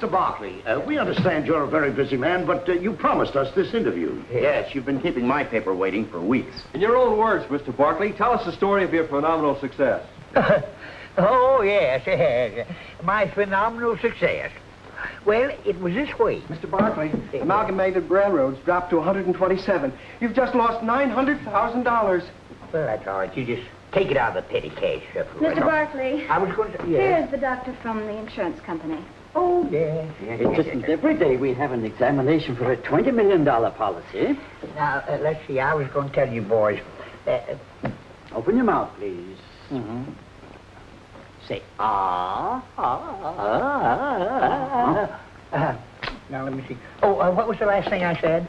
Mr. Barkley, we understand you're a very busy man, but you promised us this interview. Yes, you've been keeping my paper waiting for weeks. In your own words, Mr. Barkley, tell us the story of your phenomenal success. Oh, yes. My phenomenal success. Well, it was this way. Mr. Barkley, Amalgamated Railroads dropped to 127. You've just lost $900,000. Well, that's all right. You just take it out of the petty cash. Mr. Barkley. I was going to... Yeah. Here's the doctor from the insurance company. Oh, yeah. It isn't every day we have an examination for a $20 million policy. Now, let's see. I was going to tell you, boys. Open your mouth, please. Mm-hmm. Say, Now, let me see. Oh, what was the last thing I said?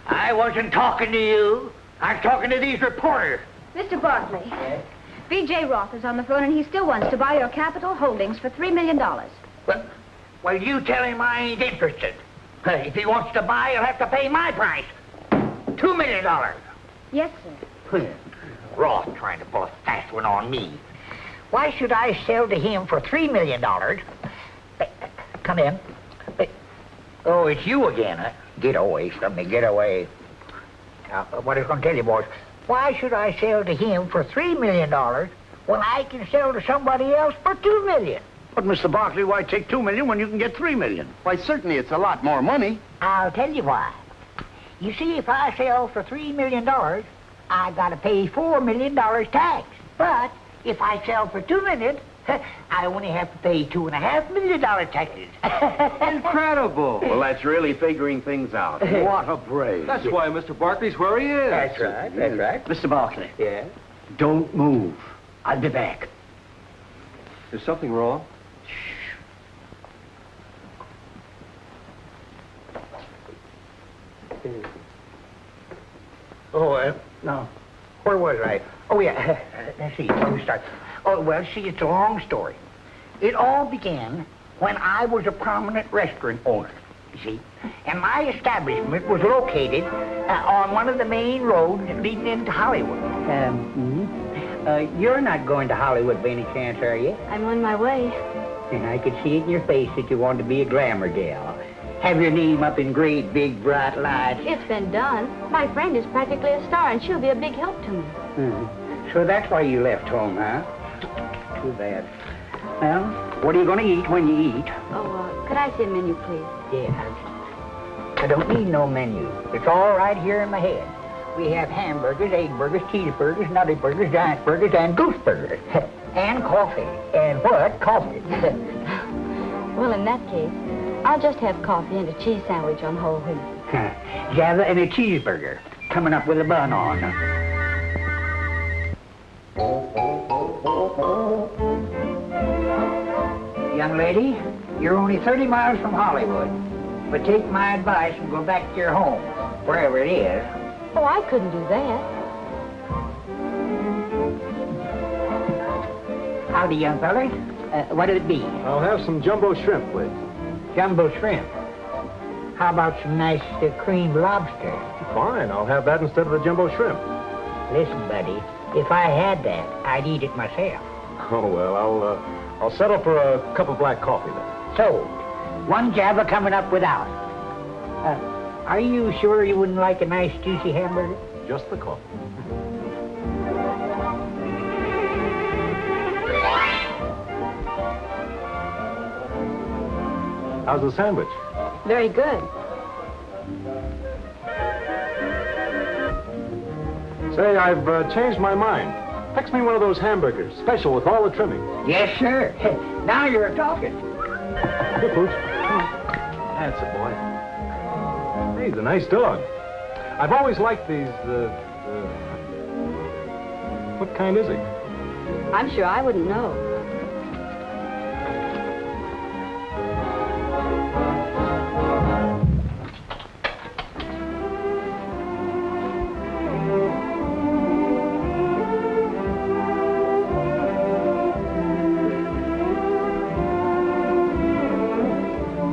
I wasn't talking to you. I'm talking to these reporters. Mr. Barkley. Yes? B.J. Roth is on the phone, and he still wants to buy your Capital Holdings for $3 million. Well, you tell him I ain't interested. If he wants to buy, he'll have to pay my price. $2 million. Yes, sir. Roth trying to pull a fast one on me. Why should I sell to him for $3 million? Come in. Oh, it's you again, huh? Get away from me, get away. Now, what I was going to tell you, boys, why should I sell to him for $3 million when I can sell to somebody else for $2 million? But, Mr. Barkley, why take $2 million when you can get $3 million? Why, certainly it's a lot more money. I'll tell you why. You see, if I sell for $3 million, I got to pay $4 million tax. But if I sell for $2 million, I only have to pay $2.5 million taxes. Incredible. Well, that's really figuring things out. What a brave. That's why Mr. Barkley's where he is. That's right. Mr. Barkley. Yeah? Don't move. I'll be back. Is something wrong? No. Where was I? Oh, yeah. Let's see. Where we start? Oh, well, see, it's a long story. It all began when I was a prominent restaurant owner, you see. And my establishment was located on one of the main roads leading into Hollywood. You're not going to Hollywood by any chance, are you? I'm on my way. And I could see it in your face that you wanted to be a glamour gal. Have your name up in great, big, bright lights. It's been done. My friend is practically a star, and she'll be a big help to me. So that's why you left home, huh? Too bad. Well, what are you going to eat when you eat? Oh, could I see a menu, please? Yeah. I don't need no menu. It's all right here in my head. We have hamburgers, egg burgers, cheeseburgers, nutty burgers, giant burgers, and goose burgers. And coffee. And what? Coffee. Well, in that case, I'll just have coffee and a cheese sandwich on whole wheat. Java and a cheeseburger. Coming up with a bun on. Young lady, you're only 30 miles from Hollywood. But take my advice and go back to your home, wherever it is. Oh, I couldn't do that. Howdy, young feller. What'll it be? I'll have some jumbo shrimp, please. Jumbo shrimp. How about some nice creamed lobster? Fine, I'll have that instead of the jumbo shrimp. Listen, buddy, if I had that, I'd eat it myself. Oh, well, I'll settle for a cup of black coffee then. Sold. One Java coming up without. Are you sure you wouldn't like a nice juicy hamburger? Just the coffee. How's the sandwich? Very good. Say, I've changed my mind. Fix me one of those hamburgers, special with all the trimmings. Yes, sir. Now you're talking. Here, Pooch. That's a boy. Hey, he's a nice dog. I've always liked these, what kind is he? I'm sure I wouldn't know.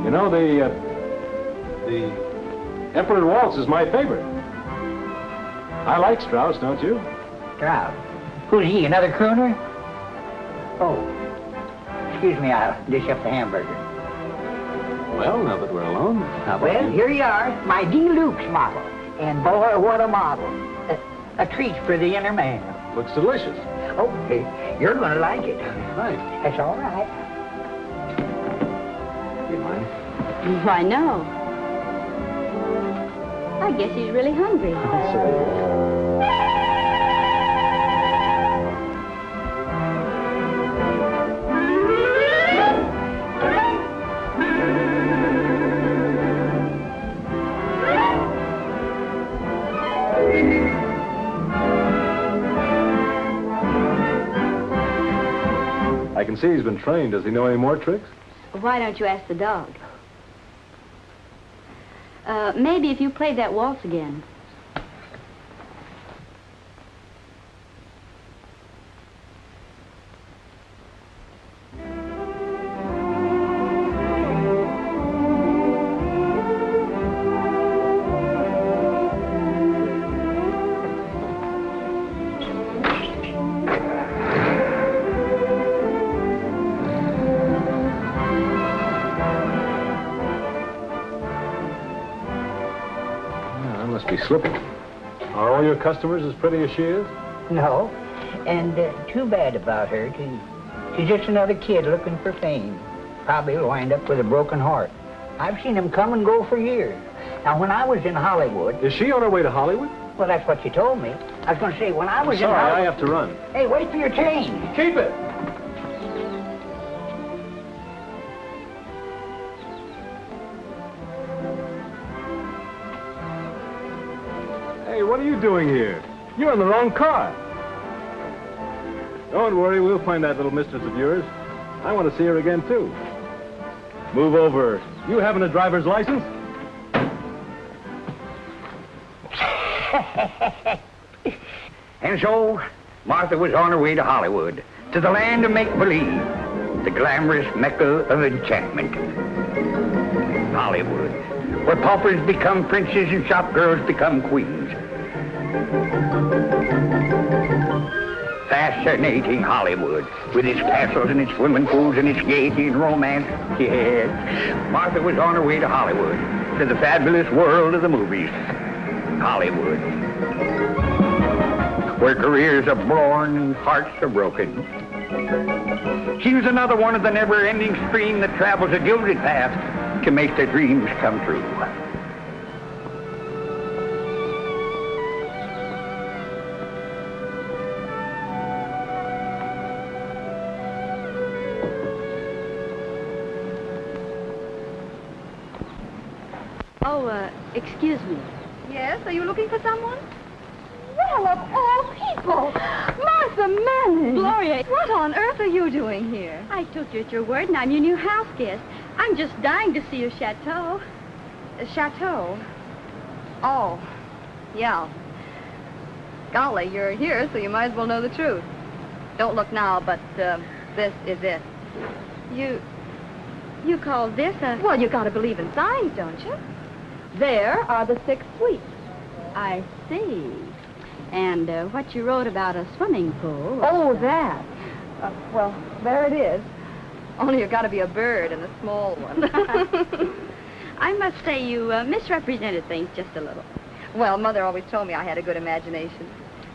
You know, the Emperor Waltz is my favorite. I like Strauss, don't you? Strauss? Who's he, another crooner? Oh. excuse me, I'll dish up the hamburger. Well, now that we're alone, how about Well, you? here you are, my Deluxe model. And boy, what a model. A treat for the inner man. Looks delicious. Oh, you're going to like it. Thanks. That's all right. You mind? Why, no. I guess he's really hungry. I can see he's been trained. Does he know any more tricks? Why don't you ask the dog? Maybe if you played that waltz again. I must be slipping. Are all your customers as pretty as she is? No. And too bad about her. She's just another kid looking for fame. Probably will wind up with a broken heart. I've seen him come and go for years. Now, when I was in Hollywood... Is she on her way to Hollywood? Well, that's what she told me. I was going to say, when I was in Sorry, I Hollywood... have to run. Hey, wait for your change. Keep it! Hey, what are you doing here? You're in the wrong car. Don't worry, we'll find that little mistress of yours. I want to see her again, too. Move over. You haven't a driver's license? And so, Martha was on her way to Hollywood, to the land of make-believe, the glamorous mecca of enchantment. Hollywood, where paupers become princes and shop girls become queens. Fascinating Hollywood, with its castles and its swimming pools and its gaiety and romance. Yes, Martha was on her way to Hollywood, to the fabulous world of the movies. Hollywood, where careers are born and hearts are broken. She was another one of the never-ending stream that travels a gilded path to make their dreams come true. Oh, excuse me. Yes, are you looking for someone? Well, of all people! Martha Manning! Gloria, what on earth are you doing here? I took you at your word, and I'm your new house guest. I'm just dying to see your chateau. Chateau? Oh, yeah. Golly, you're here, so you might as well know the truth. Don't look now, but this is it. You call this a... Well, you gotta believe in signs, don't you? There are the 6 suites. I see. And what you wrote about a swimming pool... Oh, that. Well, there it is. Only you gotta be a bird in the small one. I must say you misrepresented things just a little. Well, Mother always told me I had a good imagination.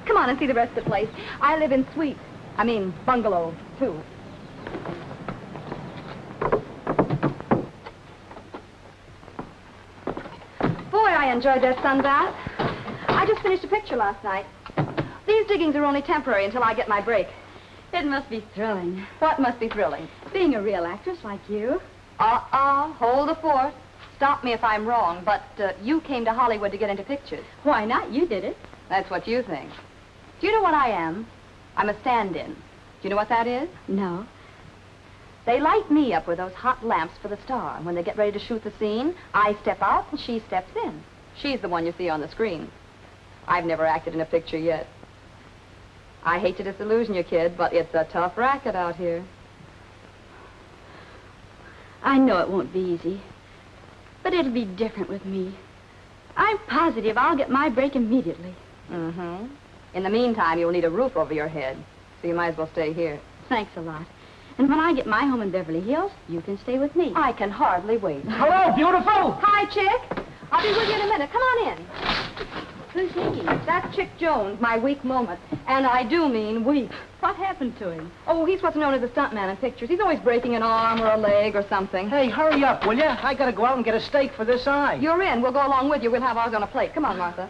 Come on and see the rest of the place. I live in suites. I mean, bungalows, too. Boy, I enjoyed that sun bath. I just finished a picture last night. These diggings are only temporary until I get my break. It must be thrilling. What must be thrilling? Being a real actress like you. Hold the fort. Stop me if I'm wrong, but you came to Hollywood to get into pictures. Why not? You did it. That's what you think. Do you know what I am? I'm a stand-in. Do you know what that is? No. They light me up with those hot lamps for the star. When they get ready to shoot the scene, I step out and she steps in. She's the one you see on the screen. I've never acted in a picture yet. I hate to disillusion you, kid, but it's a tough racket out here. I know it won't be easy, but it'll be different with me. I'm positive I'll get my break immediately. Mm-hmm. In the meantime, you'll need a roof over your head, so you might as well stay here. Thanks a lot. And when I get my home in Beverly Hills, you can stay with me. I can hardly wait. Hello, beautiful! Hi, Chick. I'll be with you in a minute. Come on in. Who's he? That's Chick Jones, my weak moment. And I do mean weak. What happened to him? Oh, he's what's known as a stuntman in pictures. He's always breaking an arm or a leg or something. Hey, hurry up, will ya? I gotta go out and get a steak for this eye. You're in. We'll go along with you. We'll have ours on a plate. Come on, Martha.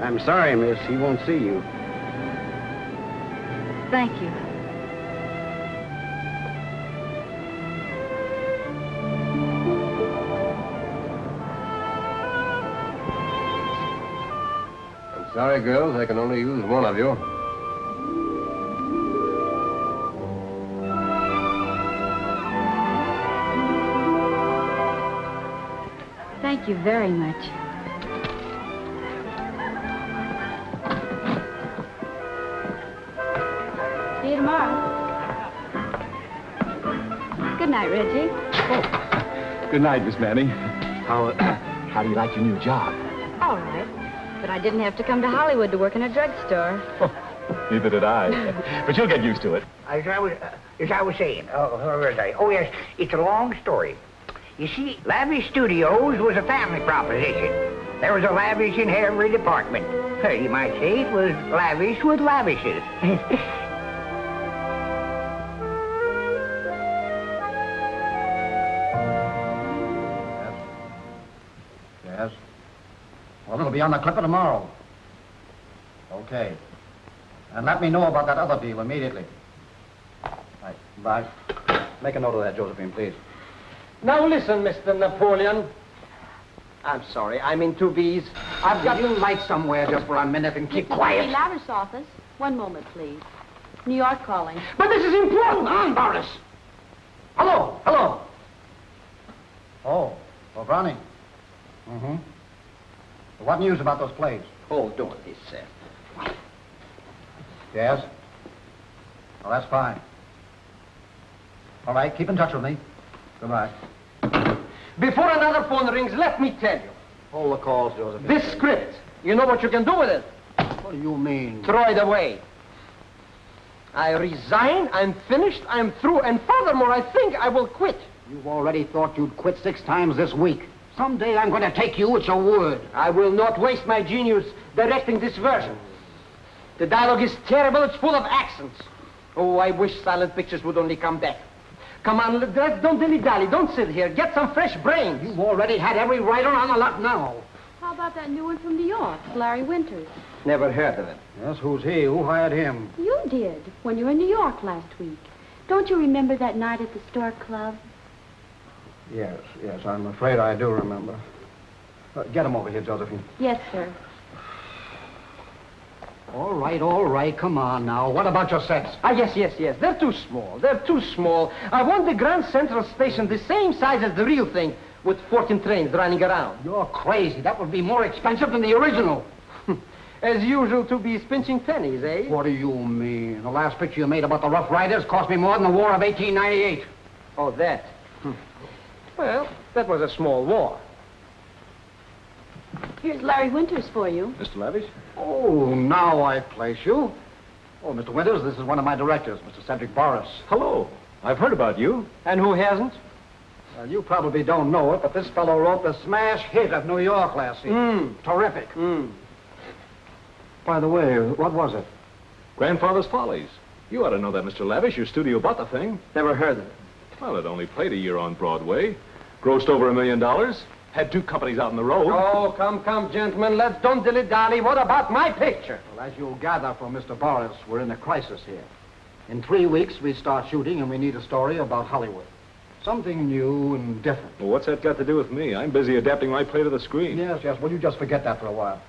I'm sorry, miss. He won't see you. Thank you. I'm sorry, girls. I can only use one of you. Thank you very much. See you tomorrow. Good night, Reggie. Good night, Miss Manning. How do you like your new job? All right. But I didn't have to come to Hollywood to work in a drugstore. Neither did I. But you'll get used to it. As I was saying, where was I? Oh, yes, it's a long story. You see, Lavish Studios was a family proposition. There was a lavish in every department. You might say it was lavish with lavishes. Yes? Well, it'll be on the clipper tomorrow. Okay. And let me know about that other deal immediately. Right, bye. Make a note of that, Josephine, please. Now listen, Mr. Napoleon. I'm sorry, I'm in 2Bs. I've got... You light somewhere just for a minute and keep Mr. quiet. Lavish office. One moment, please. New York calling. But this is important, huh, Boris? Hello, hello. Oh, Browning. Mm-hmm. What news about those plays? Hold on, he said. Yes? Well, that's fine. All right, keep in touch with me. Goodbye. Before another phone rings, let me tell you. Hold the calls, Josephine. This script, you know what you can do with it? What do you mean? Throw it away. I resign, I'm finished, I'm through, and furthermore, I think I will quit. You've already thought you'd quit 6 times this week. Someday I'm going to take you at your word. I will not waste my genius directing this version. The dialogue is terrible, it's full of accents. Oh, I wish silent pictures would only come back. Come on, don't dilly-dally, don't sit here. Get some fresh brains. You've already had every writer on the lot now. How about that new one from New York, Larry Winters? Never heard of it. Yes, who's he? Who hired him? You did, when you were in New York last week. Don't you remember that night at the Stork Club? Yes, I'm afraid I do remember. Get him over here, Josephine. Yes, sir. All right, come on now. What about your sets? Ah, yes. They're too small. I want the Grand Central Station the same size as the real thing, with 14 trains running around. You're crazy. That would be more expensive than the original. As usual, to be pinching pennies, eh? What do you mean? The last picture you made about the Rough Riders cost me more than the War of 1898. Oh, that. Well, that was a small war. Here's Larry Winters for you. Mr. Lavish? Oh, now I place you. Oh, Mr. Winters, this is one of my directors, Mr. Cedric Boris. Hello. I've heard about you. And who hasn't? You probably don't know it, but this fellow wrote the smash hit of New York last season. Terrific. By the way, what was it? Grandfather's Follies. You ought to know that, Mr. Lavish. Your studio bought the thing. Never heard of it. Well, it only played a year on Broadway. Grossed over $1 million. Had 2 companies out on the road. Oh, come, gentlemen. Let's don't dilly-dally. What about my picture? Well, as you'll gather from Mr. Boris, we're in a crisis here. In 3 weeks, we start shooting, and we need a story about Hollywood. Something new and different. Well, what's that got to do with me? I'm busy adapting my play to the screen. Yes. Well, you just forget that for a while.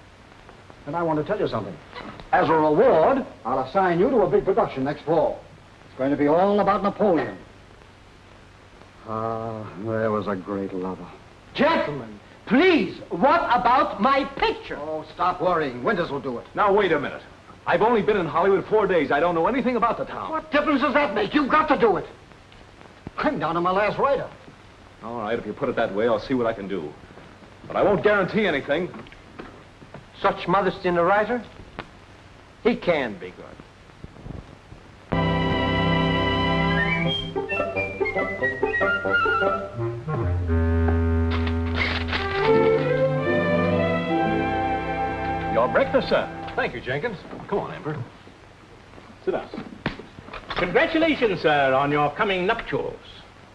And I want to tell you something. As a reward, I'll assign you to a big production next fall. It's going to be all about Napoleon. There was a great lover. Gentlemen, please, what about my picture? Oh, stop worrying. Winters will do it. Now, wait a minute. I've only been in Hollywood 4 days. I don't know anything about the town. What difference does that make? You've got to do it. I'm down to my last writer. All right, if you put it that way, I'll see what I can do. But I won't guarantee anything. Such modesty in a writer? He can be good. Your breakfast, sir. Thank you, Jenkins. Come on, Emperor. Sit down. Congratulations, sir, on your coming nuptials.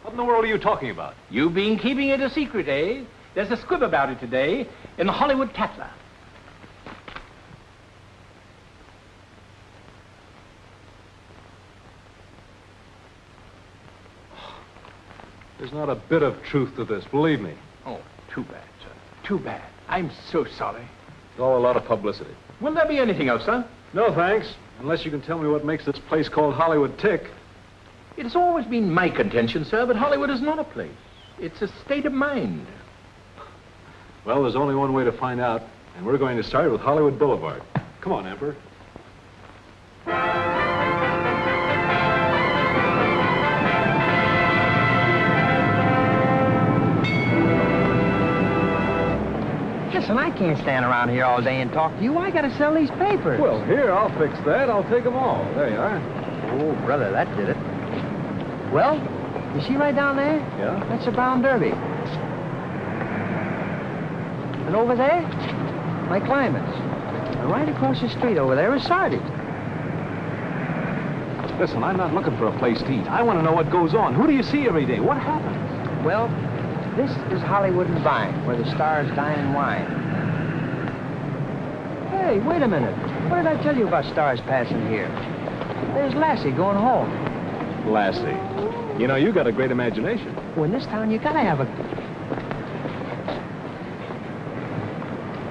What in the world are you talking about? You've been keeping it a secret, eh? There's a squib about it today in the Hollywood Tatler. There's not a bit of truth to this, believe me. Oh, too bad, sir. Too bad. I'm so sorry. It's all a lot of publicity. Will there be anything else, sir? No, thanks. Unless you can tell me what makes this place called Hollywood tick. It has always been my contention, sir, that Hollywood is not a place. It's a state of mind. Well, there's only one way to find out, and we're going to start with Hollywood Boulevard. Come on, Emperor. Listen, I can't stand around here all day and talk to you. I gotta sell these papers. Well, here, I'll fix that. I'll take them all. There you are. Oh, brother, that did it. Well, you see right down there? Yeah? That's a brown derby. And over there, my climates. And right across the street over there is Sardi's. Listen, I'm not looking for a place to eat. I want to know what goes on. Who do you see every day? What happens? Well, this is Hollywood and Vine, where the stars dine and wine. Hey, wait a minute. What did I tell you about stars passing here? There's Lassie going home. Lassie. You know, you got a great imagination. Well, in this town, you gotta have a...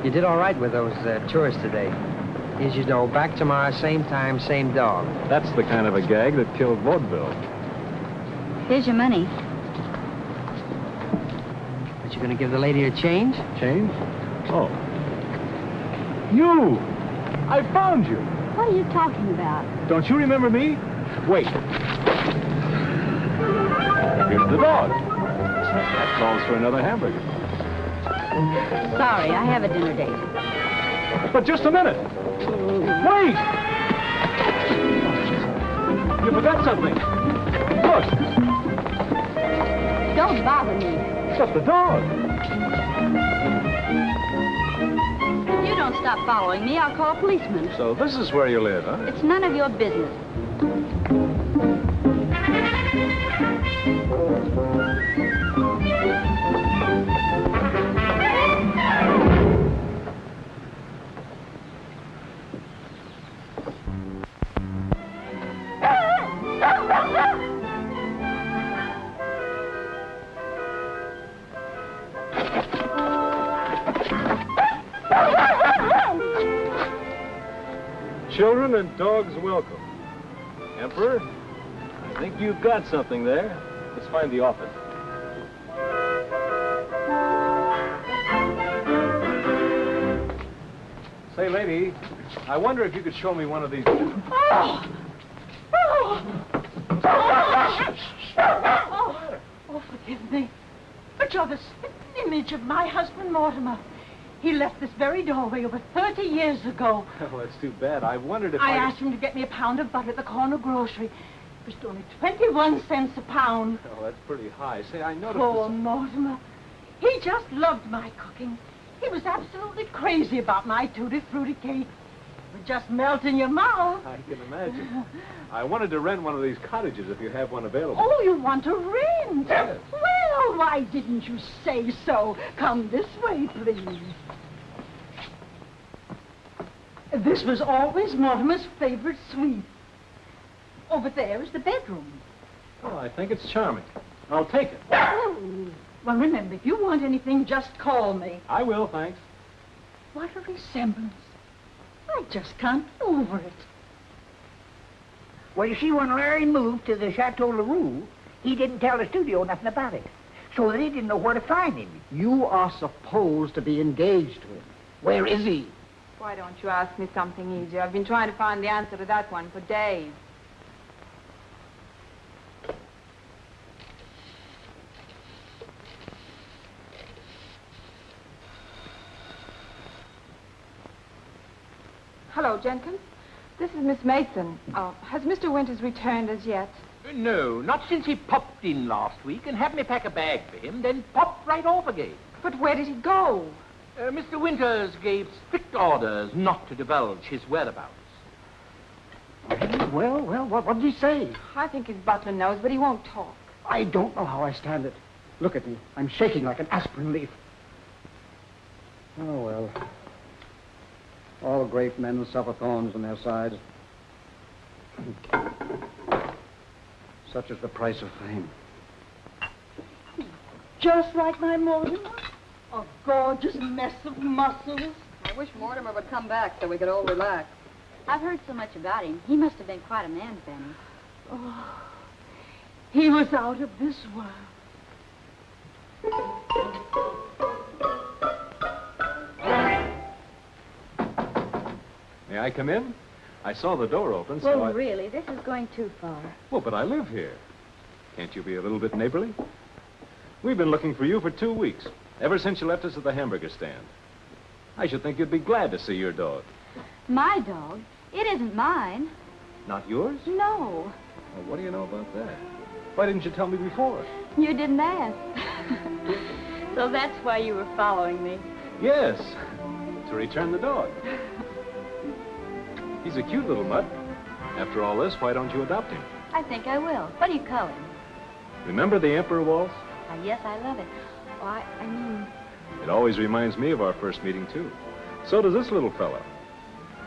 You did all right with those tourists today. Here's your dough. Back tomorrow, same time, same dog. That's the kind of a gag that killed vaudeville. Here's your money. But you're gonna give the lady her change? Change? Oh. You! I found you! What are you talking about? Don't you remember me? Wait. Here's the dog. That calls for another hamburger. Sorry, I have a dinner date. But just a minute. Wait! You forgot something. Look, Don't bother me. it's just the dog. If you don't stop following me, I'll call a policeman. So this is where you live, huh? It's none of your business. Children and dogs welcome. Emperor, I think you've got something there. Let's find the office. Say, lady, I wonder if you could show me one of these. Oh, forgive me. But you're the spitting image of my husband, Mortimer. He left this very doorway over 30 years ago. Oh, that's too bad. I wondered if I asked him to get me a pound of butter at the corner grocery. It was only 21 cents a pound. Oh, that's pretty high. Say, I noticed... Poor Mortimer. He just loved my cooking. He was absolutely crazy about my tutti frutti cake. It would just melt in your mouth. I can imagine. I wanted to rent one of these cottages if you have one available. Oh, you want to rent? Yes. Well, why didn't you say so? Come this way, please. This was always Mortimer's favorite suite. Over there is the bedroom. Oh, I think it's charming. I'll take it. Oh, well, remember, if you want anything, just call me. I will, thanks. What a resemblance. I just can't get over it. Well, you see, when Larry moved to the Chateau LaRue, he didn't tell the studio nothing about it. So they didn't know where to find him. You are supposed to be engaged to him. Where is he? Why don't you ask me something easier? I've been trying to find the answer to that one for days. Jenkins. This is Miss Mason. Has Mr. Winters returned as yet? No, not since he popped in last week and had me pack a bag for him, then popped right off again. But where did he go? Mr. Winters gave strict orders not to divulge his whereabouts. Well, what did he say? I think his butler knows, but he won't talk. I don't know how I stand it. Look at me. I'm shaking like an aspirin leaf. Oh, well. All great men suffer thorns on their sides. Such is the price of fame. Just like my Mortimer. A gorgeous mess of muscles. I wish Mortimer would come back so we could all relax. I've heard so much about him. He must have been quite a man, Benny. Oh, he was out of this world. May I come in? I saw the door open, so Well, really, this is going too far. Well, but I live here. Can't you be a little bit neighborly? We've been looking for you for 2 weeks, ever since you left us at the hamburger stand. I should think you'd be glad to see your dog. My dog? It isn't mine. Not yours? No. Well, what do you know about that? Why didn't you tell me before? You didn't ask. So that's why you were following me. Yes, to return the dog. He's a cute little mutt. After all this, why don't you adopt him? I think I will. What do you call him? Remember the Emperor Waltz? Yes, I love it. Oh, I mean... It always reminds me of our first meeting, too. So does this little fella.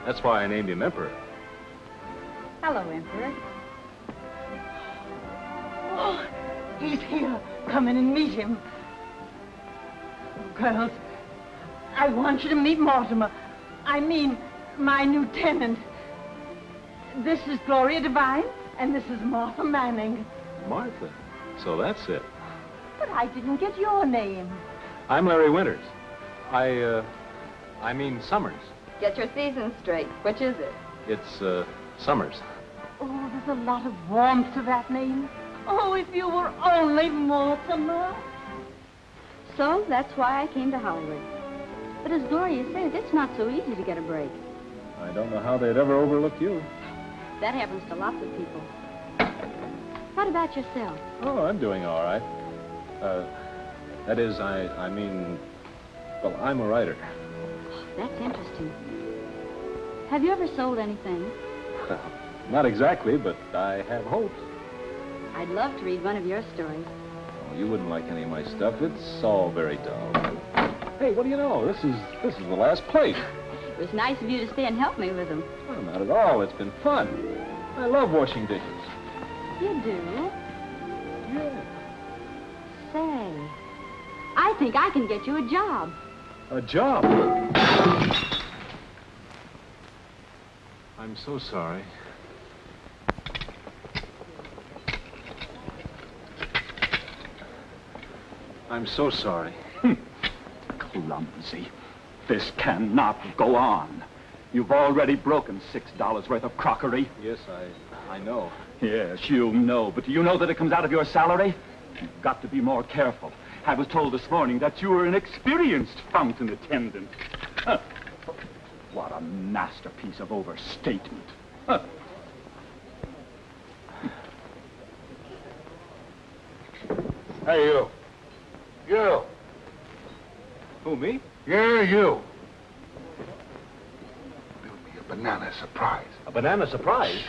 That's why I named him Emperor. Hello, Emperor. Oh, he's here. Come in and meet him. Oh, girls, I want you to meet Mortimer. I mean, my new tenant. This is Gloria Devine, and this is Martha Manning. Martha. So that's it. But I didn't get your name. I'm Larry Winters. I mean Summers. Get your season straight. Which is it? It's, Summers. Oh, there's a lot of warmth to that name. Oh, if you were only Mortimer. So that's why I came to Hollywood. But as Gloria says, it's not so easy to get a break. I don't know how they'd ever overlook you. That happens to lots of people. What about yourself? Oh, I'm doing all right. That is, I mean, well, I'm a writer. That's interesting. Have you ever sold anything? Well, not exactly, but I have hopes. I'd love to read one of your stories. Oh, you wouldn't like any of my stuff. It's all very dull. Hey, what do you know? This is the last plate. It was nice of you to stay and help me with them. Well, not at all. It's been fun. I love washing dishes. You do? Yeah. Say, I think I can get you a job. A job? I'm so sorry. I'm so sorry. Clumsy. This cannot go on. You've already broken $6 worth of crockery. Yes, I know. Yes, you know, but do you know that it comes out of your salary? You've got to be more careful. I was told this morning that you were an experienced fountain attendant. Huh. What a masterpiece of overstatement. Huh. Hey, you. You. Who, me? Yeah, you. Build me a banana surprise. A banana surprise?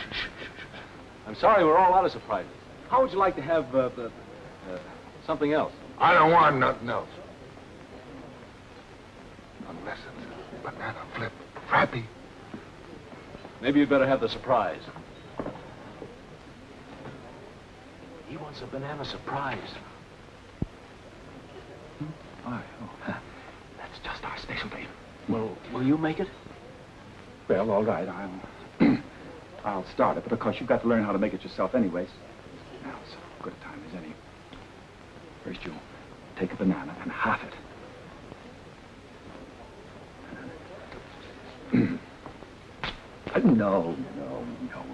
I'm sorry, we're all out of surprises. How would you like to have, something else? I don't want nothing else. Unless it's a banana flip frappy. Maybe you'd better have the surprise. He wants a banana surprise. Oh, that's just our specialty. Well, will you make it? Well, all right, I'll start it, but of course you've got to learn how to make it yourself anyways. Now, it's as good a time as any. First you take a banana and half it. No,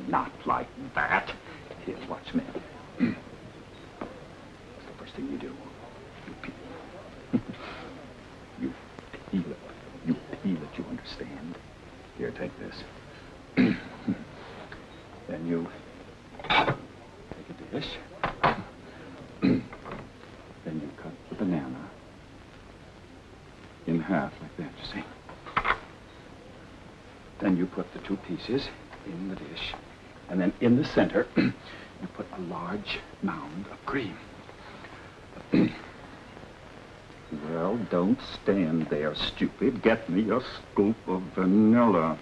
not like that. Here, watch me. That's the first thing you do. You peel it, you understand? Here, take this. Then you take a dish. Then you cut the banana in half like that, you see. Then you put the two pieces in the dish. And then in the center, you put a large mound of cream. Well, don't stand there, stupid. Get me a scoop of vanilla.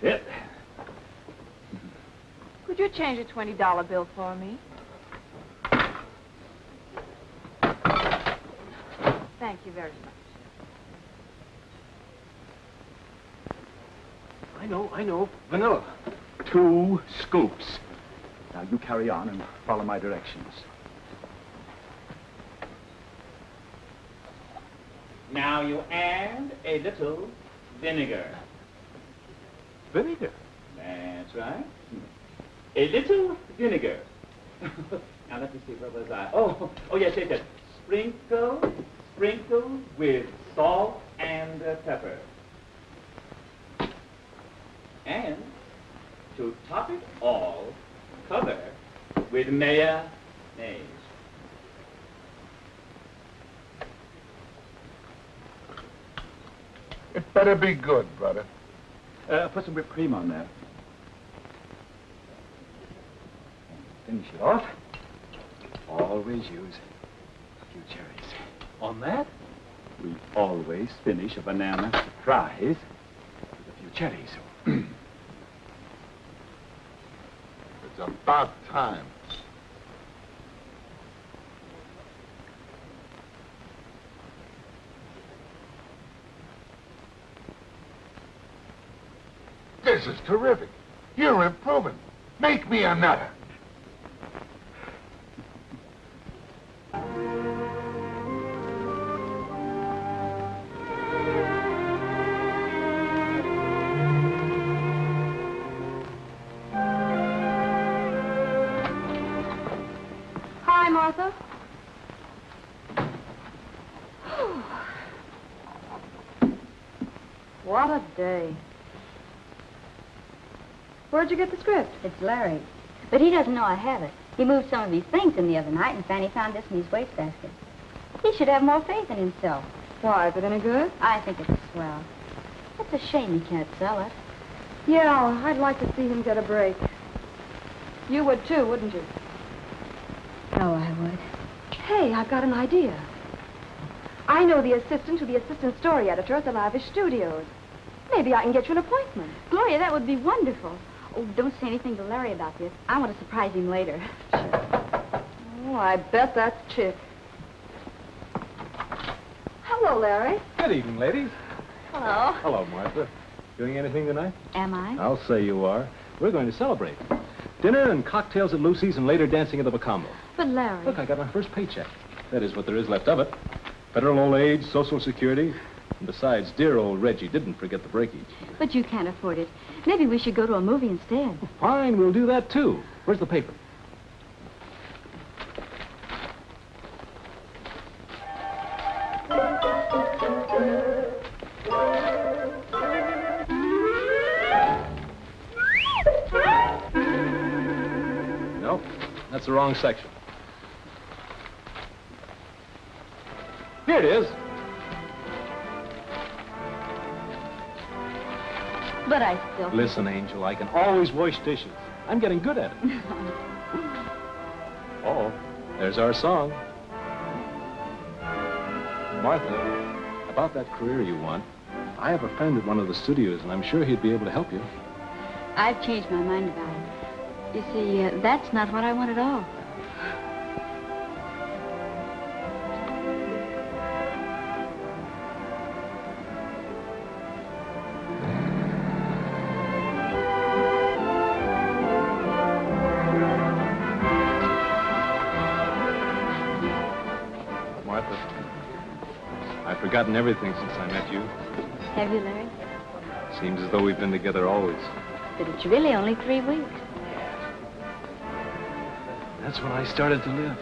That's it. Could you change a $20 bill for me? Thank you very much. I know. Vanilla. 2 scoops. Now, you carry on and follow my directions. Now you add a little vinegar. Vinegar? That's right. A little vinegar. Now let me see, where was I? Oh yes, it said sprinkle with salt and pepper. And to top it all, cover with mayonnaise. It better be good, brother. Put some whipped cream on that. Finish it off. Always use a few cherries. On that? We always finish a banana fries with a few cherries. It's about time. This is terrific. You're improving. Make me another. Hi, Martha. What a day. Where'd you get the script? It's Larry. But he doesn't know I have it. He moved some of his things in the other night, and Fanny found this in his wastebasket. He should have more faith in himself. Why, is it any good? I think it's swell. It's a shame he can't sell it. Yeah, I'd like to see him get a break. You would too, wouldn't you? Oh, I would. Hey, I've got an idea. I know the assistant to the assistant story editor at the Lavish Studios. Maybe I can get you an appointment. Gloria, that would be wonderful. Oh, don't say anything to Larry about this. I want to surprise him later. Oh, I bet that's Chick. Hello, Larry. Good evening, ladies. Hello. Hello, Martha. Doing anything tonight? Am I? I'll say you are. We're going to celebrate. Dinner and cocktails at Lucy's and later dancing at the Bacambo. But, Larry... Look, I got my first paycheck. That is what there is left of it. Federal old age, Social Security. And besides, dear old Reggie didn't forget the breakage. But you can't afford it. Maybe we should go to a movie instead. Fine, we'll do that, too. Where's the paper? Nope, that's the wrong section. Here it is. But I still... Listen, Angel, I can always wash dishes. I'm getting good at it. Oh, there's our song. Martha, about that career you want, I have a friend at one of the studios, and I'm sure he'd be able to help you. I've changed my mind about it. You see, that's not what I want at all. Martha, I've forgotten everything since I met you. Have you, Larry? Seems as though we've been together always. But it's really only 3 weeks. That's when I started to live.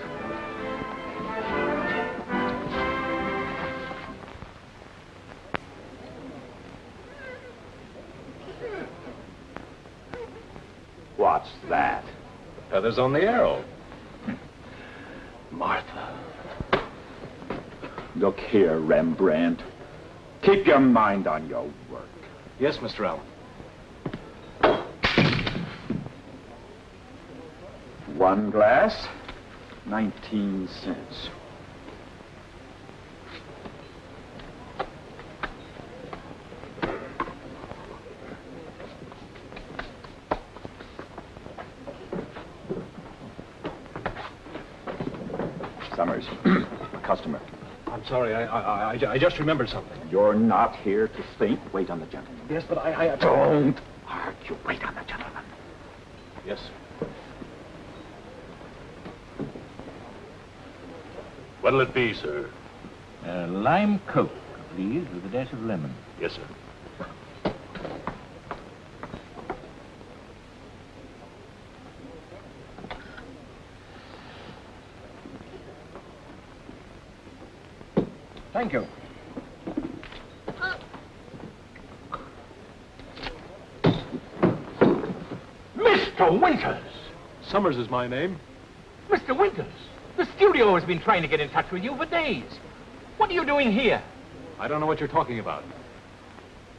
What's that? The feathers on the arrow. Martha. Look here, Rembrandt. Keep your mind on your work. Yes, Mr. Allen. One glass, 19 cents. Summers, a customer. I'm sorry, I just remembered something. You're not here to think. Wait on the gentleman. Yes, but Don't argue. Wait on the gentleman. Yes, sir. What'll it be, sir? Lime Coke, please, with a dash of lemon. Yes, sir. Thank you. Mr. Winters! Summers is my name. Mr. Winters! The studio has been trying to get in touch with you for days. What are you doing here? I don't know what you're talking about.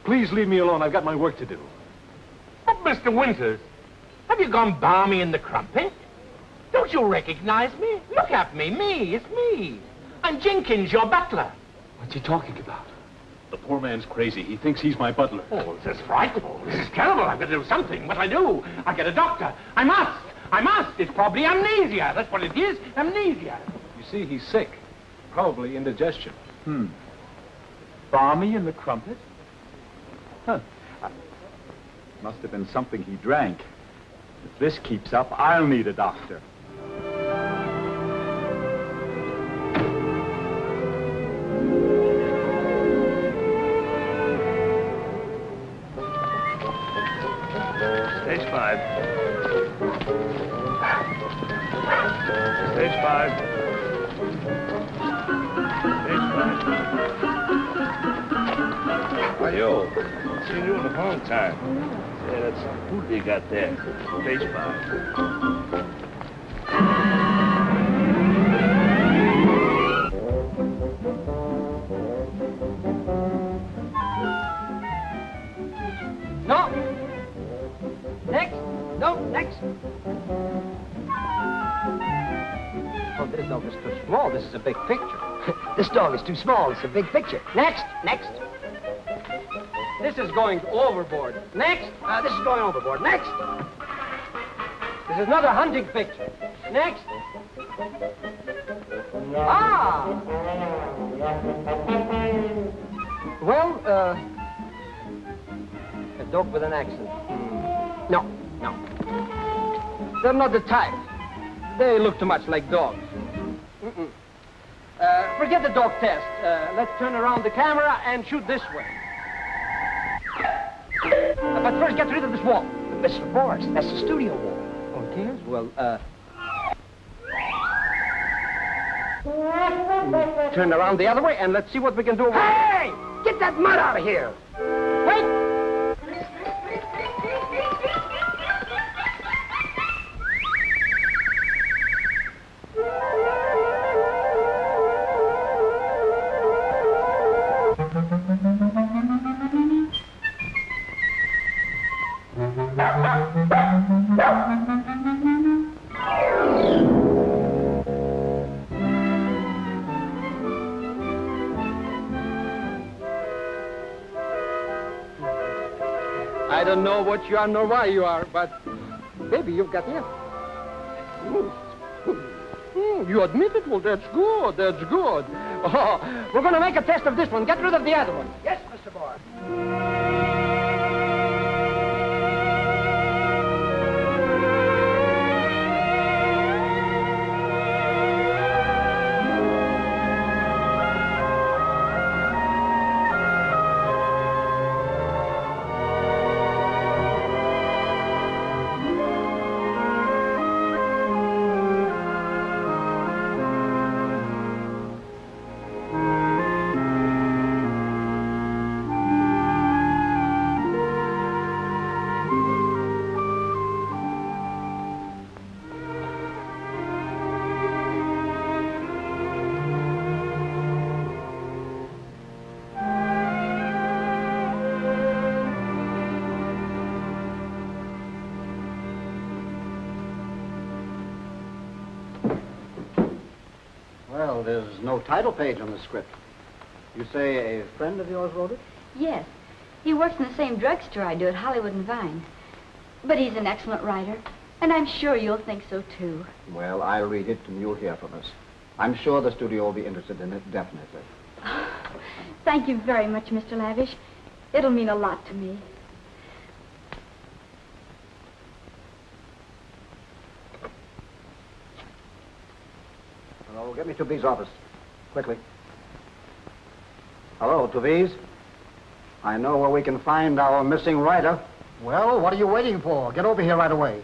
Please leave me alone. I've got my work to do. But, Mr. Winters, have you gone balmy in the crumpet? Don't you recognize me? Look at me. It's me. I'm Jenkins, your butler. What's he talking about? The poor man's crazy. He thinks he's my butler. Oh, this is frightful. This is terrible. I've got to do something. What I do? I get a doctor. I must. It's probably amnesia. That's what it is. Amnesia. You see, he's sick. Probably indigestion. Balmy in the crumpet? Huh. Must have been something he drank. If this keeps up, I'll need a doctor. Stage 5. Stage 5. Stage 5. Yo, seen you in a long time. Yeah, that's some food they got there. Stage 5. No. Next. No, next. Oh, this dog is too small. This is a big picture. This dog is too small. It's a big picture. Next. This is going overboard. Next. This is going overboard. Next. This is not a hunting picture. Next. Ah! Well, a dog with an accent. No. They're not the type. They look too much like dogs. Forget the dog test. Let's turn around the camera and shoot this way. But first, get rid of this wall. Mr. Morris, that's the studio wall. Oh, it is? Well, turn around the other way, and let's see what we can do. Hey! Get that mud out of here! Wait! I don't know what you are nor why you are, but baby, you've got him. You admit it? Well, that's good. Oh, we're going to make a test of this one. Get rid of the other one. Yes, Mr. Morris. there's no title page on the script. You say a friend of yours wrote it? Yes. He works in the same drugstore I do at Hollywood and Vine. But he's an excellent writer, and I'm sure you'll think so, too. Well, I'll read it and you'll hear from us. I'm sure the studio will be interested in it, definitely. Thank you very much, Mr. Lavish. It'll mean a lot to me. Hello, get me to B's office. Quickly. Hello, Tuvise. I know where we can find our missing writer. Well, what are you waiting for? Get over here right away.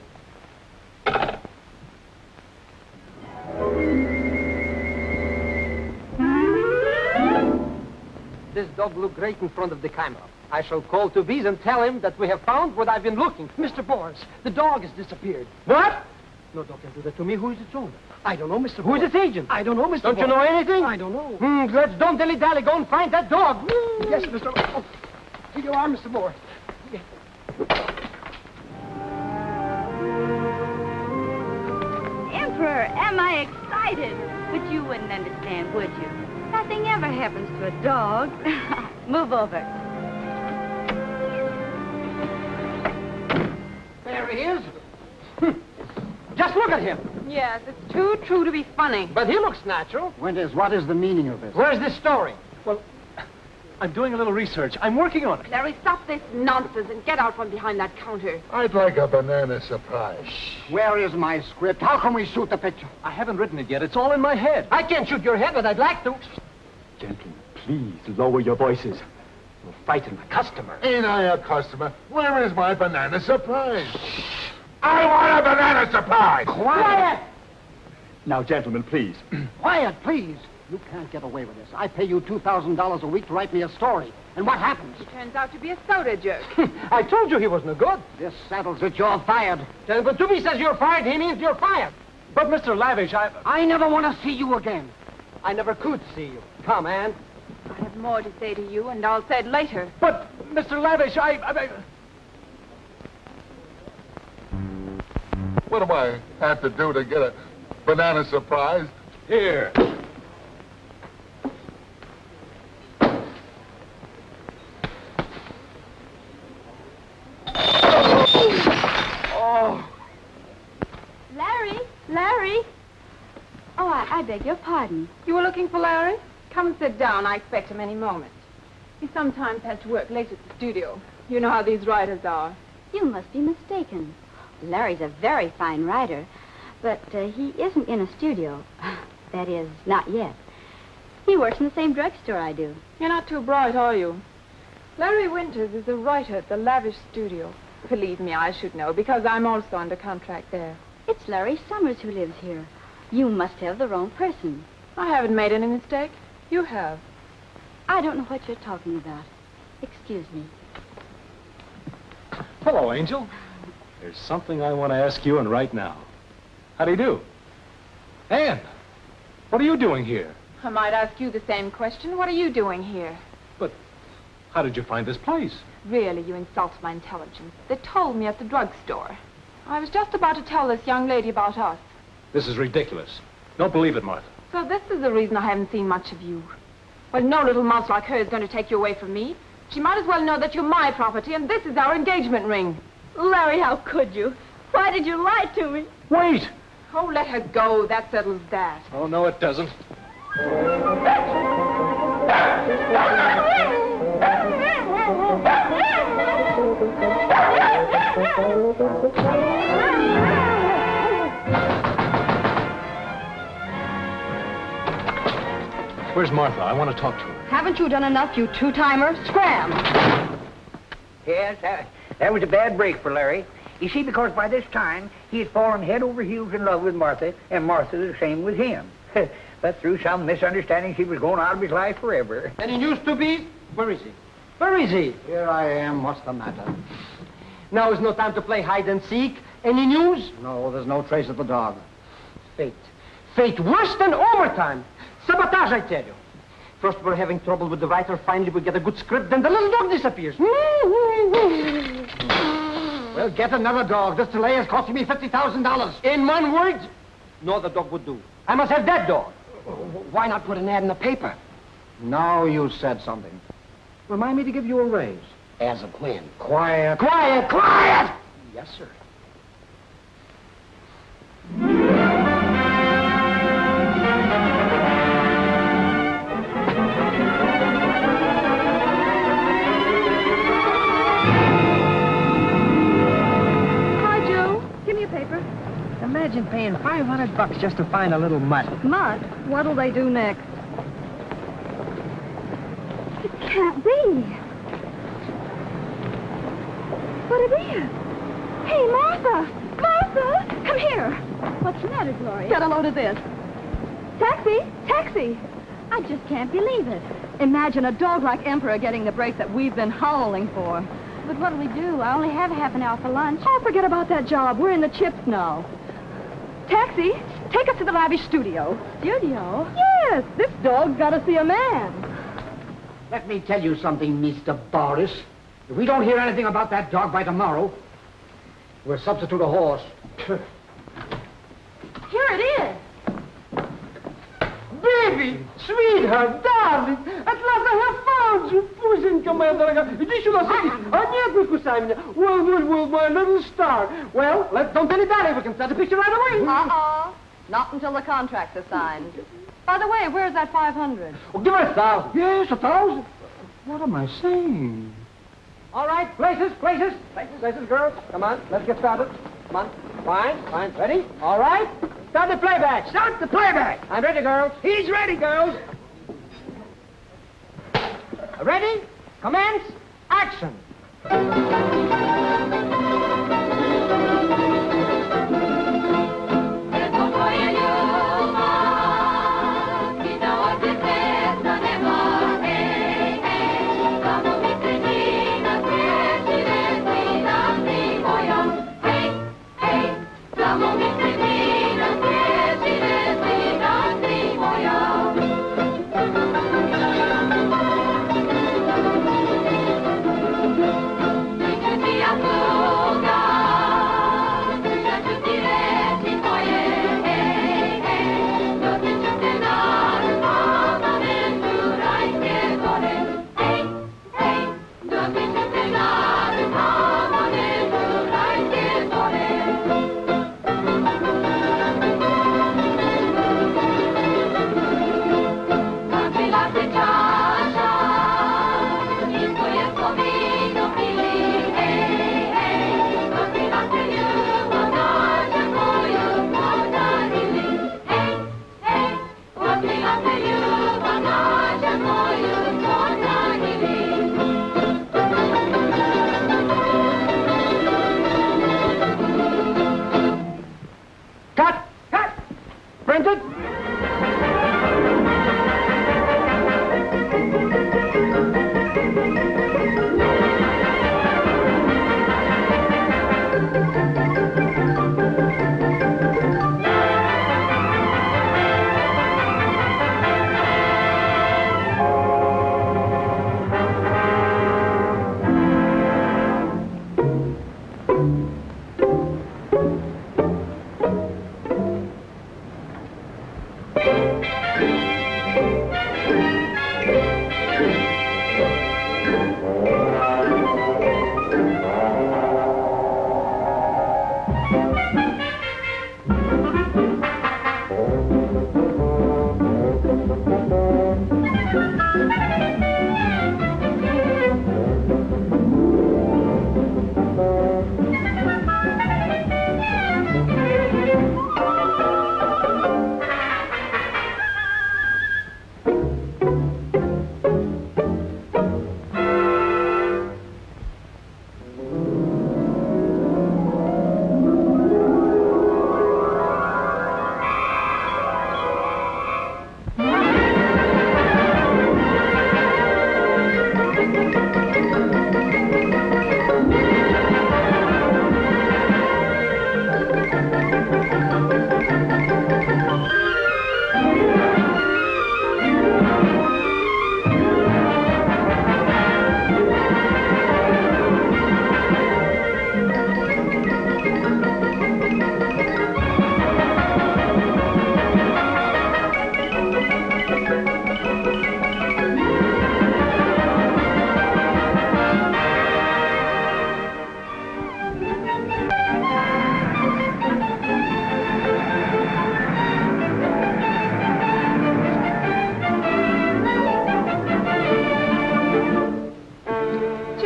This dog looked great in front of the camera. I shall call Tuvise and tell him that we have found what I've been looking. Mr. Boris, the dog has disappeared. What? No dog can do that to me. Who is its owner? I don't know, Mr. Who is its agent? I don't know, Mr. Don't you know anything? I don't know. Let's don't dilly-dally. Go and find that dog. Yes, Mr. Oh, here you are, Mr. Boris. Yes. Emperor, am I excited? But you wouldn't understand, would you? Nothing ever happens to a dog. Move over. There he is. Just look at him. Yes, it's too true to be funny. But he looks natural. Winters, what is the meaning of this? Where's this story? Well, I'm doing a little research. I'm working on it. Larry, stop this nonsense and get out from behind that counter. I'd like a banana surprise. Where is my script? How can we shoot the picture? I haven't written it yet. It's all in my head. I can't shoot your head, but I'd like to. Gentlemen, please lower your voices. You'll frighten the customer. Ain't I a customer? Where is my banana surprise? I want a banana surprise! Quiet! Now, gentlemen, please. Quiet, please. You can't get away with this. I pay you $2,000 a week to write me a story. And what happens? He turns out to be a soda jerk. I told you he was no good. This settles it. You're fired. Then when Tubby says you're fired, he means you're fired. But, Mr. Lavish, I never want to see you again. I never could see you. Come, Ann. I have more to say to you, and I'll say it later. But, Mr. Lavish, What do I have to do to get a banana surprise? Here. Oh. Larry. Oh, I beg your pardon. You were looking for Larry? Come and sit down. I expect him any moment. He sometimes has to work late at the studio. You know how these writers are. You must be mistaken. Larry's a very fine writer, but he isn't in a studio. That is, not yet. He works in the same drugstore I do. You're not too bright, are you? Larry Winters is a writer at the Lavish Studio. Believe me, I should know, because I'm also under contract there. It's Larry Summers who lives here. You must have the wrong person. I haven't made any mistake. You have. I don't know what you're talking about. Excuse me. Hello, Angel. There's something I want to ask you, and right now. How do you do? Ann, what are you doing here? I might ask you the same question. What are you doing here? But how did you find this place? Really, you insult my intelligence. They told me at the drugstore. I was just about to tell this young lady about us. This is ridiculous. Don't believe it, Martha. So this is the reason I haven't seen much of you. Well, no little mouse like her is going to take you away from me. She might as well know that you're my property, and this is our engagement ring. Larry, how could you? Why did you lie to me? Wait! Oh, let her go. That settles that. Oh, no, it doesn't. Where's Martha? I want to talk to her. Haven't you done enough, you two-timer? Scram! Yes, that was a bad break for Larry. You see, because by this time, he had fallen head over heels in love with Martha, and Martha the same with him. But through some misunderstanding, she was going out of his life forever. Any news to be? Where is he? Where is he? Here I am. What's the matter? Now is no time to play hide and seek. Any news? No, there's no trace of the dog. Fate. Fate worse than overtime. Sabotage, I tell you. First we're having trouble with the writer. Finally we get a good script. Then the little dog disappears. Well, get another dog. This delay is costing me $50,000. In one word, no other dog would do. I must have that dog. Why not put an ad in the paper? Now you said something. Remind me to give you a raise. As of when? Quiet. Quiet! Quiet! Yes, sir. Hi, Joe. Give me a paper. Imagine paying $500 just to find a little mutt. Mutt? What'll they do next? It can't be. But it is. Hey, Martha! Martha! Come here. What's the matter, Gloria? Get a load of this. Taxi! Taxi! I just can't believe it. Imagine a dog like Emperor getting the break that we've been howling for. But what'll we do? I only have half an hour for lunch. Oh, forget about that job. We're in the chips now. Taxi, take us to the lavish studio. Studio? Yes, this dog's got to see a man. Let me tell you something, Mr. Boris. If we don't hear anything about that dog by tomorrow, we'll substitute a horse. Here it is. Baby, sweetheart, darling, at last I have found you. Пузенька моя дорогая, иди сюда, садись. А нет, не кусай меня. Well, my little star. Well, don't tell Daddy, we can start the picture right away. Uh-uh. Not until the contracts are signed. By the way, where's that 500? Well, give her 1,000. Yes, 1,000. What am I saying? All right, places, girls. Come on, let's get started. Come on. Fine. Ready? All right. Start the playback. Start the playback. I'm ready, girls. He's ready, girls. Ready? Commence. Action. Yeah.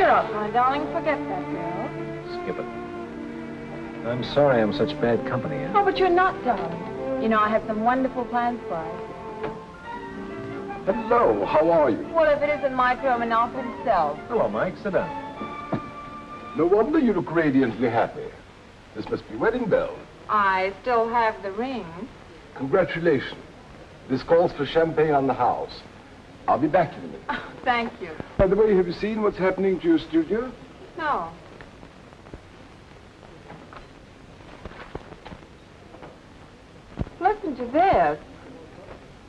Cheer up, my darling. Forget that girl. Skip it. I'm sorry I'm such bad company. Oh, but you're not, darling. You know, I have some wonderful plans for us. Hello, how are you? Well, if it isn't Mike Romanoff himself. Hello, Mike. Sit down. No wonder you look radiantly happy. This must be wedding bells. I still have the ring. Congratulations. This calls for champagne on the house. I'll be back in a minute. Oh, thank you. By the way, have you seen what's happening to your studio? No. Listen to this.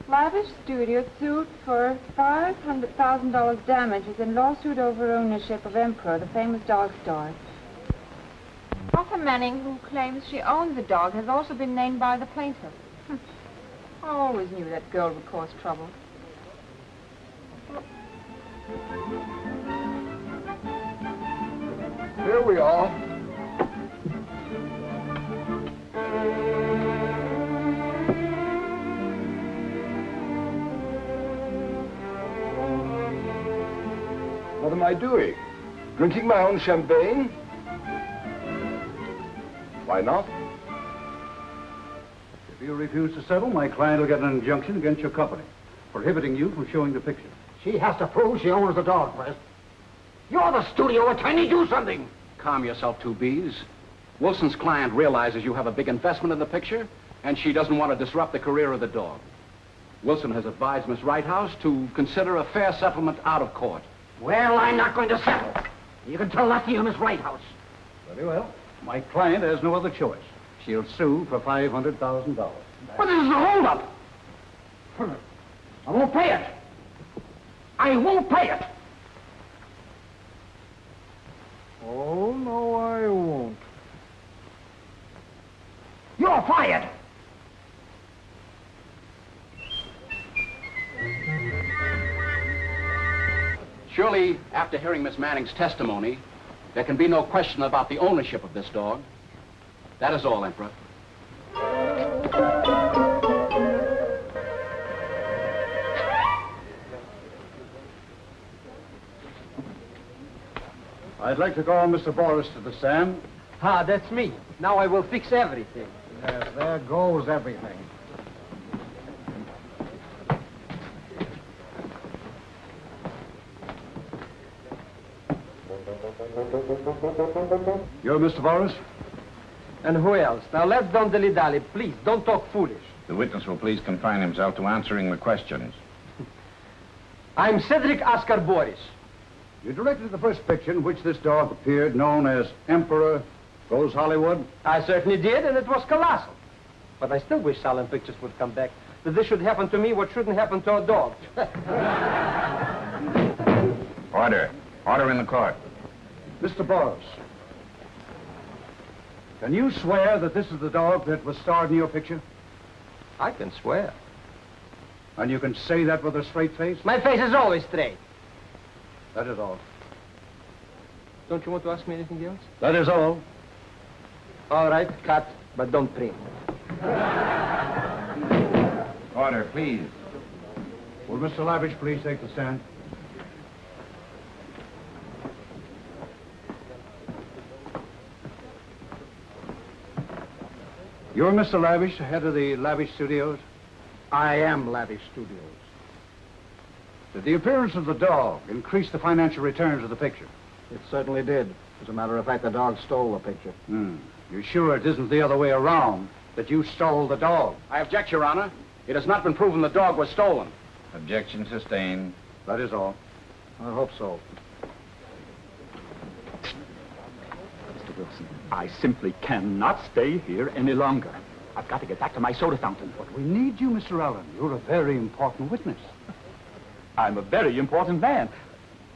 Lavish studio sued for $500,000 damages in lawsuit over ownership of Emperor, the famous dog store. Arthur Manning, who claims she owns the dog, has also been named by the plaintiff. I always knew that girl would cause trouble. Here we are. What am I doing? Drinking my own champagne? Why not? If you refuse to settle, my client will get an injunction against your company, prohibiting you from showing the picture. She has to prove she owns the dog, Press. You're the studio attorney. Do something. Calm yourself, 2Bs. Wilson's client realizes you have a big investment in the picture, and she doesn't want to disrupt the career of the dog. Wilson has advised Miss Righthouse to consider a fair settlement out of court. Well, I'm not going to settle. You can tell that to your Miss Righthouse. Very well. My client has no other choice. She'll sue for $500,000. But this is a holdup. I won't pay it. I won't pay it. Oh, no, I won't. You're fired. Surely, after hearing Miss Manning's testimony, there can be no question about the ownership of this dog. That is all, Emperor. I'd like to call Mr. Boris to the stand. Ah, that's me. Now I will fix everything. Yes, there goes everything. You're Mr. Boris? And who else? Now let's don't dilly-dally. Please, don't talk foolish. The witness will please confine himself to answering the questions. I'm Cedric Oscar Boris. You directed the first picture in which this dog appeared, known as Emperor Goes Hollywood? I certainly did, and it was colossal. But I still wish Silent Pictures would come back. That this should happen to me what shouldn't happen to a dog. Order. Order in the court. Mr. Boris, can you swear that this is the dog that was starred in your picture? I can swear. And you can say that with a straight face? My face is always straight. That is all. Don't you want to ask me anything else? That is all. All right, cut, but don't print. Order, please. Will Mr. Lavish please take the stand? You're Mr. Lavish, head of the Lavish Studios? I am Lavish Studios. Did the appearance of the dog increase the financial returns of the picture? It certainly did. As a matter of fact, the dog stole the picture. You're sure it isn't the other way around, that you stole the dog? I object, Your Honor. It has not been proven the dog was stolen. Objection sustained. That is all. I hope so. Mr. Wilson, I simply cannot stay here any longer. I've got to get back to my soda fountain. But we need you, Mr. Allen. You're a very important witness. I'm a very important man.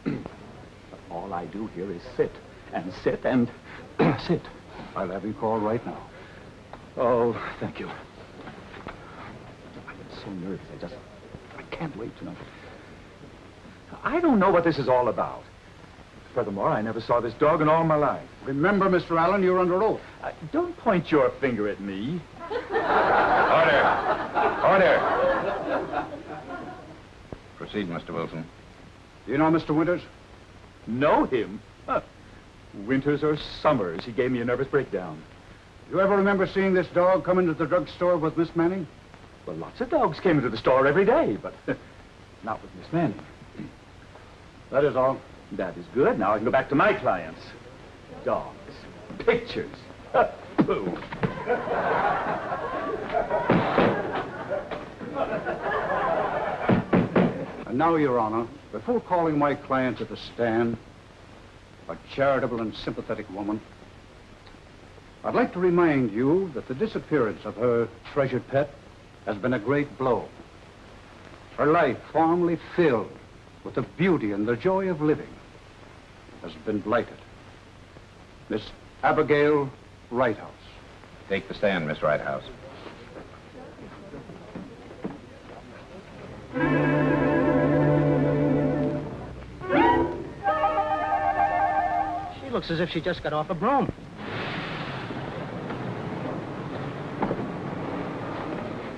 But all I do here is sit and sit and sit. I'll have you called right now. Oh, thank you. I get so nervous. I can't wait tonight. I don't know what this is all about. Furthermore, I never saw this dog in all my life. Remember, Mr. Allen, you're under oath. Don't point your finger at me. Order. Order. Proceed, Mr. Wilson. Do you know Mr. Winters? Know him? Huh. Winters or summers, he gave me a nervous breakdown. You ever remember seeing this dog come into the drugstore with Miss Manning? Well, lots of dogs came into the store every day, but not with Miss Manning. That is all. That is good. Now I can go back to my clients. Dogs. Pictures. Pooh. And now, Your Honor, before calling my client to the stand, a charitable and sympathetic woman, I'd like to remind you that the disappearance of her treasured pet has been a great blow. Her life, formerly filled with the beauty and the joy of living, has been blighted. Miss Abigail Righthouse. Take the stand, Miss Righthouse. She looks as if she just got off a broom.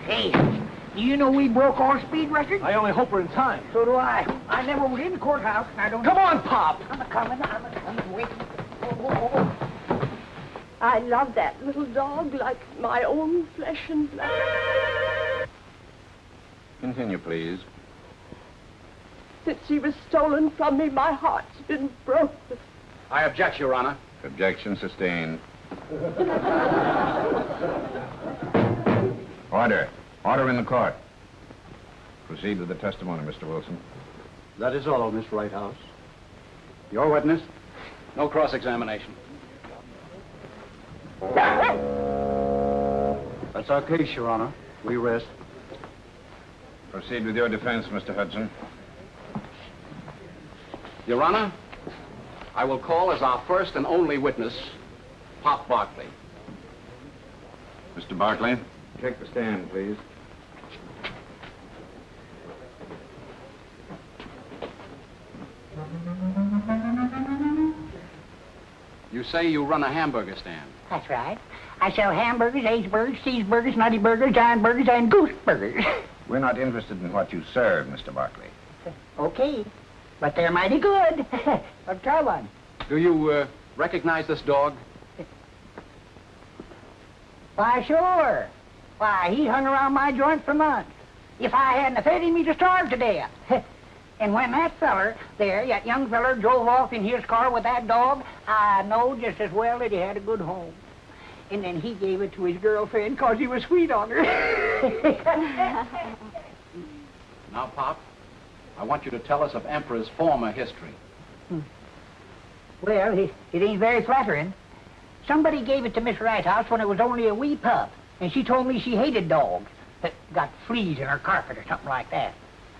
Hey, do you know we broke our speed record? I only hope we're in time. So do I. I never was in the courthouse. I don't. Come on, Pop. I'm a-coming. Wait. I love that little dog like my own flesh and blood. Continue, please. Since she was stolen from me, my heart's been broken. I object, Your Honor. Objection sustained. Order. Order in the court. Proceed with the testimony, Mr. Wilson. That is all, Miss Righthouse. Your witness? No cross-examination. That's our case, Your Honor. We rest. Proceed with your defense, Mr. Hudson. Your Honor, I will call as our first and only witness, Pop Barkley. Mr. Barkley, take the stand, please. You say you run a hamburger stand. That's right. I sell hamburgers, Ace-burgers, cheeseburgers, nutty burgers, giant burgers, and goose burgers. We're not interested in what you serve, Mr. Barkley. Okay, but they're mighty good. I'll try one. Do you recognize this dog? Why, sure. Why, he hung around my joint for months. If I hadn't fed him, he'd have starved to death. And when that feller there, that young feller, drove off in his car with that dog, I know just as well that he had a good home. And then he gave it to his girlfriend 'cause he was sweet on her. Now, Pop, I want you to tell us of Emperor's former history. Well, it ain't very flattering. Somebody gave it to Miss Righthouse when it was only a wee pup, and she told me she hated dogs that got fleas in her carpet or something like that.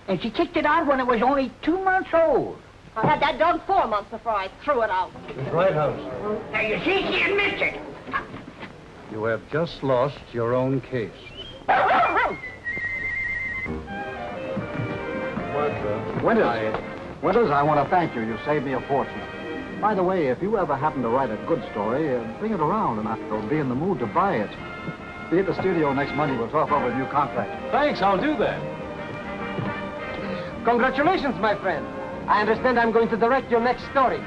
And she kicked it out when it was only 2 months old. I had that dog 4 months before I threw it out. Miss Righthouse, Now, you see, she admits it. you have just lost your own case. Winters, I want to thank you. You saved me a fortune. By the way, if you ever happen to write a good story, bring it around and I'll be in the mood to buy it. Be at the studio next Monday. We'll talk over a new contract. Thanks, I'll do that. Congratulations, my friend. I understand I'm going to direct your next story.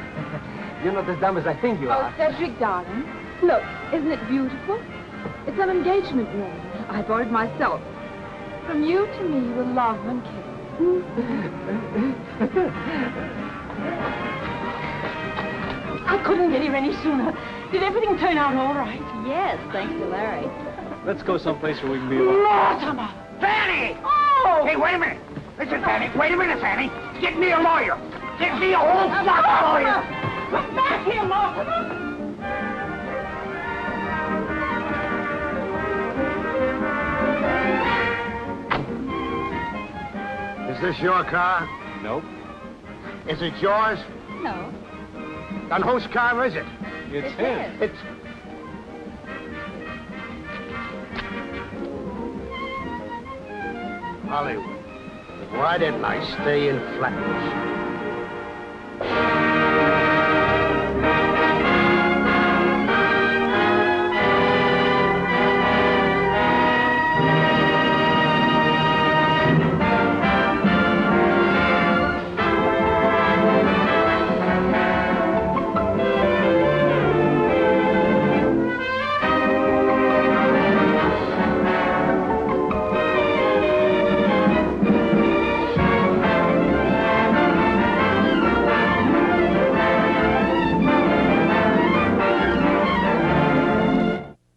You're not as dumb as I think you Oh, are. Cedric, darling. Look, isn't it beautiful? It's an engagement ring. I bought it myself. From you to me with love and kiss. I couldn't get here any sooner. Did everything turn out all right? Yes, thanks to Larry. Let's go someplace where we can be alone. Mortimer! Fanny! Oh! Hey, wait a minute. Listen, Fanny. Wait a minute, Fanny. Get me a lawyer. Get me a whole flock of lawyers. Come back here, Mortimer! Is this your car? Nope. Is it yours? No. Then whose car is it? It's his. It's... Hollywood. Why didn't I stay in Flatbush?